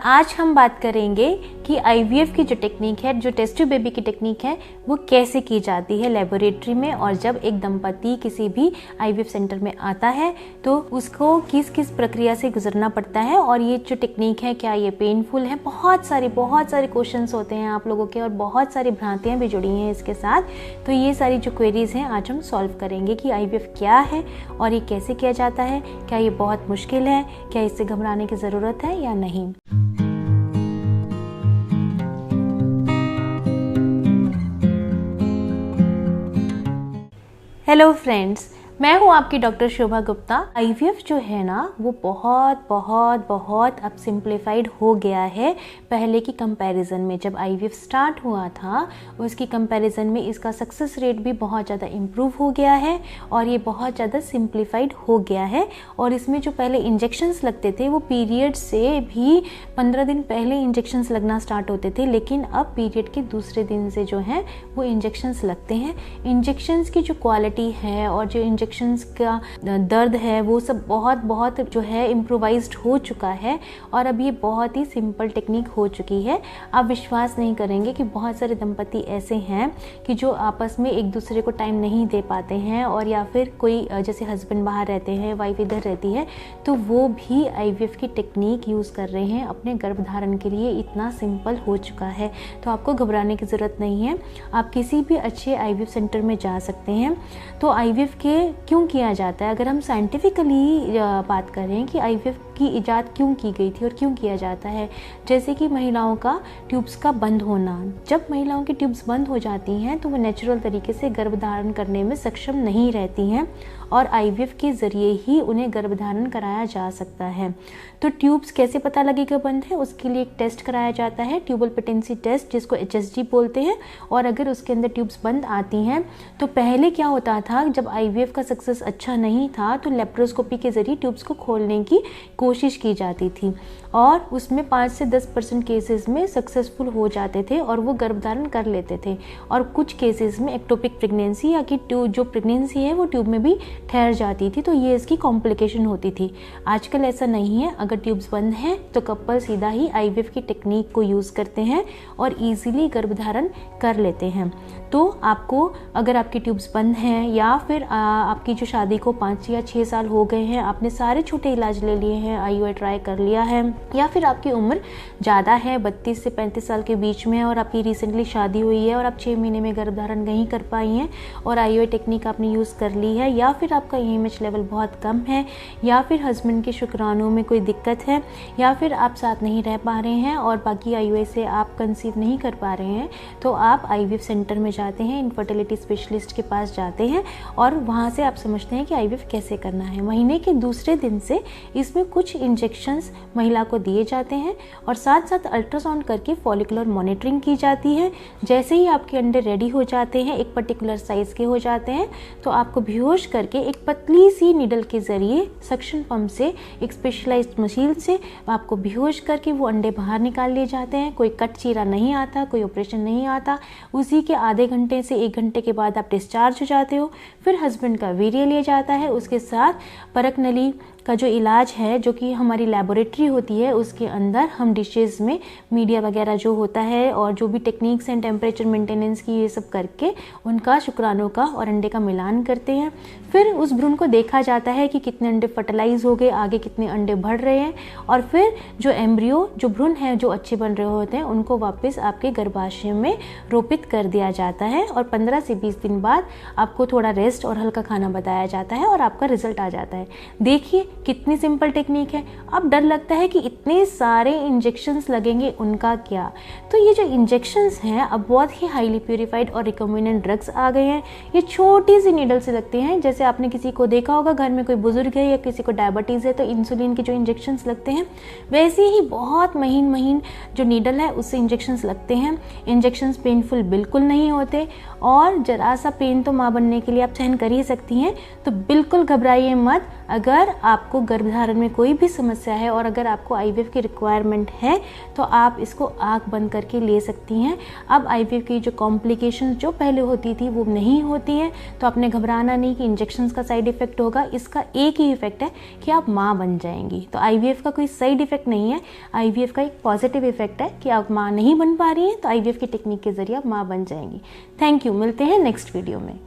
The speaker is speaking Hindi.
आज हम बात करेंगे कि आईवीएफ की जो टेक्निक है, जो टेस्ट ट्यूब बेबी की टेक्निक है, वो कैसे की जाती है लेबोरेटरी में। और जब एक दंपति किसी भी आईवीएफ सेंटर में आता है तो उसको किस किस प्रक्रिया से गुजरना पड़ता है और ये जो टेक्निक है क्या ये पेनफुल है। बहुत सारे क्वेश्चंस होते हैं आप लोगों के और बहुत सारी भ्रांतियाँ भी जुड़ी हैं इसके साथ। तो ये सारी जो क्वेरीज हैं आज हम सॉल्व करेंगे कि आईवीएफ क्या है और ये कैसे किया जाता है, क्या ये बहुत मुश्किल है, क्या इससे घबराने की ज़रूरत है या नहीं। हेलो फ्रेंड्स, मैं हूँ आपकी डॉक्टर शोभा गुप्ता। आईवीएफ जो है ना वो बहुत अब सिंप्लीफाइड हो गया है पहले की कंपैरिजन में। जब आईवीएफ स्टार्ट हुआ था उसकी कंपैरिजन में इसका सक्सेस रेट भी बहुत ज़्यादा इम्प्रूव हो गया है और ये बहुत ज़्यादा सिंप्लीफाइड हो गया है। और इसमें जो पहले इंजेक्शंस लगते थे वो पीरियड से भी 15 दिन पहले इंजेक्शंस लगना स्टार्ट होते थे, लेकिन अब पीरियड के दूसरे दिन से जो है वो इंजेक्शंस लगते हैं। इंजेक्शंस की जो क्वालिटी है और जो इंजेक्शंस का दर्द है वो सब बहुत जो है इम्प्रोवाइज्ड हो चुका है और अब ये बहुत ही सिंपल टेक्निक हो चुकी है। आप विश्वास नहीं करेंगे कि बहुत सारे दंपति ऐसे हैं कि जो आपस में एक दूसरे को टाइम नहीं दे पाते हैं और या फिर कोई जैसे हस्बैंड बाहर रहते हैं, वाइफ इधर रहती है, तो वो भी आईवीएफ की टेक्निक यूज़ कर रहे हैं अपने गर्भधारण के लिए। इतना सिंपल हो चुका है तो आपको घबराने की ज़रूरत नहीं है। आप किसी भी अच्छे आईवीएफ सेंटर में जा सकते हैं। तो आईवीएफ के क्यों किया जाता है, अगर हम साइंटिफिकली बात करें कि आईवीएफ की इजाद क्यों की गई थी और क्यों किया जाता है, जैसे कि महिलाओं का ट्यूब्स का बंद होना। जब महिलाओं की ट्यूब्स बंद हो जाती हैं तो वो नेचुरल तरीके से गर्भधारण करने में सक्षम नहीं रहती हैं और आईवीएफ के ज़रिए ही उन्हें गर्भधारण कराया जा सकता है। तो ट्यूब्स कैसे पता लगेगा बंद है, उसके लिए एक टेस्ट कराया जाता है, ट्यूबल पेटेंसी टेस्ट, जिसको HSG बोलते हैं। और अगर उसके अंदर ट्यूब्स बंद आती हैं तो पहले क्या होता था, जब आईवीएफ का सक्सेस अच्छा नहीं था तो लेप्रोस्कोपी के ज़रिए ट्यूब्स को खोलने की कोशिश की जाती थी और उसमें 5 से 10% केसेस में सक्सेसफुल हो जाते थे और वो गर्भधारण कर लेते थे। और कुछ केसेस में एक्टोपिक प्रेगनेंसी या कि जो प्रेगनेंसी है वो ट्यूब में भी ठहर जाती थी, तो ये इसकी कॉम्प्लिकेशन होती थी। आजकल ऐसा नहीं है, अगर ट्यूब्स बंद हैं तो कपल सीधा ही आईवीएफ की टेक्निक को यूज़ करते हैं और ईजिली गर्भधारण कर लेते हैं। तो आपको अगर आपकी ट्यूब्स बंद हैं या फिर आपकी जो शादी को 5 या 6 साल हो गए हैं, आपने सारे छोटे इलाज ले लिए हैं, IUI ट्राई कर लिया है, या फिर आपकी उम्र ज़्यादा है, 32 से 35 साल के बीच में, और आपकी रिसेंटली शादी हुई है और आप 6 महीने में गर्भधारण नहीं कर पाई हैं और IUI टेक्निक आपने यूज़ कर ली है, या फिर आपका AMH लेवल बहुत कम है, या फिर हस्बैंड के शुक्राणुओं में कोई दिक्कत है, या फिर आप साथ नहीं रह पा रहे हैं और बाकी IUI से आप कंसीव नहीं कर पा रहे हैं, तो आप आईवीएफ सेंटर में जाते हैं, इनफर्टिलिटी स्पेशलिस्ट के पास जाते हैं और वहाँ से आप समझते हैं कि आईवीएफ कैसे करना है। महीने के दूसरे दिन से इसमें कुछ इंजेक्शंस महिला को दिए जाते हैं और साथ साथ अल्ट्रासाउंड करके फॉलिकुलर मॉनिटरिंग की जाती है। जैसे ही आपके अंडे रेडी हो जाते हैं, एक पर्टिकुलर साइज़ के हो जाते हैं, तो आपको बेहोश करके एक पतली सी नीडल के ज़रिए सक्शन पंप से एक स्पेशलाइज्ड मशीन से आपको बेहोश करके वो अंडे बाहर निकाल लिए जाते हैं। कोई कट चीरा नहीं आता, कोई ऑपरेशन नहीं आता। उसी के आधे घंटे से 1 घंटे के बाद आप डिस्चार्ज हो जाते हो। फिर हस्बैंड का वीर्य लिया जाता है, उसके साथ परक नली का जो इलाज है, जो कि हमारी लेबोरेटरी होती है, उसके अंदर हम डिशेस में मीडिया वगैरह जो होता है और जो भी टेक्निक्स एंड टेम्परेचर मेंटेनेंस की ये सब करके उनका शुक्राणु का और अंडे का मिलान करते हैं। फिर उस भ्रूण को देखा जाता है कि कितने अंडे फर्टिलाइज हो गए, आगे कितने अंडे बढ़ रहे हैं, और फिर जो एम्ब्रियो, जो भ्रूण हैं जो अच्छे बन रहे होते हैं, उनको वापस आपके गर्भाशय में रोपित कर दिया जाता है और 15 से 20 दिन बाद आपको थोड़ा रेस्ट और हल्का खाना बताया जाता है और आपका रिजल्ट आ जाता है। देखिए कितनी सिंपल टेक्निक है। अब डर लगता है कि इतने सारे इंजेक्शंस लगेंगे, उनका क्या? तो ये जो इंजेक्शंस हैं अब बहुत ही हाईली प्यूरिफाइड और रिकमेंडेड ड्रग्स आ गए हैं। ये छोटी सी नीडल से लगते हैं, जैसे आपने किसी को देखा होगा घर में कोई बुजुर्ग है या किसी को डायबिटीज़ है तो इंसुलिन के जो इंजेक्शंस लगते हैं, वैसे ही बहुत महीन जो नीडल है उससे इंजेक्शंस लगते हैं। इंजेक्शंस पेनफुल बिल्कुल नहीं होते और जरा सा पेन तो माँ बनने के लिए आप सहन कर ही सकती हैं। तो बिल्कुल घबराइए मत। अगर आप आपको गर्भधारण में कोई भी समस्या है और अगर आपको आईवीएफ की रिक्वायरमेंट है तो आप इसको आँख बंद करके ले सकती हैं। अब आईवीएफ की जो कॉम्प्लिकेशंस जो पहले होती थी वो नहीं होती हैं, तो आपने घबराना नहीं कि इंजेक्शंस का साइड इफ़ेक्ट होगा। इसका एक ही इफ़ेक्ट है कि आप माँ बन जाएंगी। तो आईवीएफ का कोई साइड इफ़ेक्ट नहीं है, आईवीएफ का एक पॉजिटिव इफ़ेक्ट है कि आप माँ नहीं बन पा रही हैं तो आईवीएफ की टेक्निक के ज़रिए आप माँ बन जाएंगी। थैंक यू, मिलते हैं नेक्स्ट वीडियो में।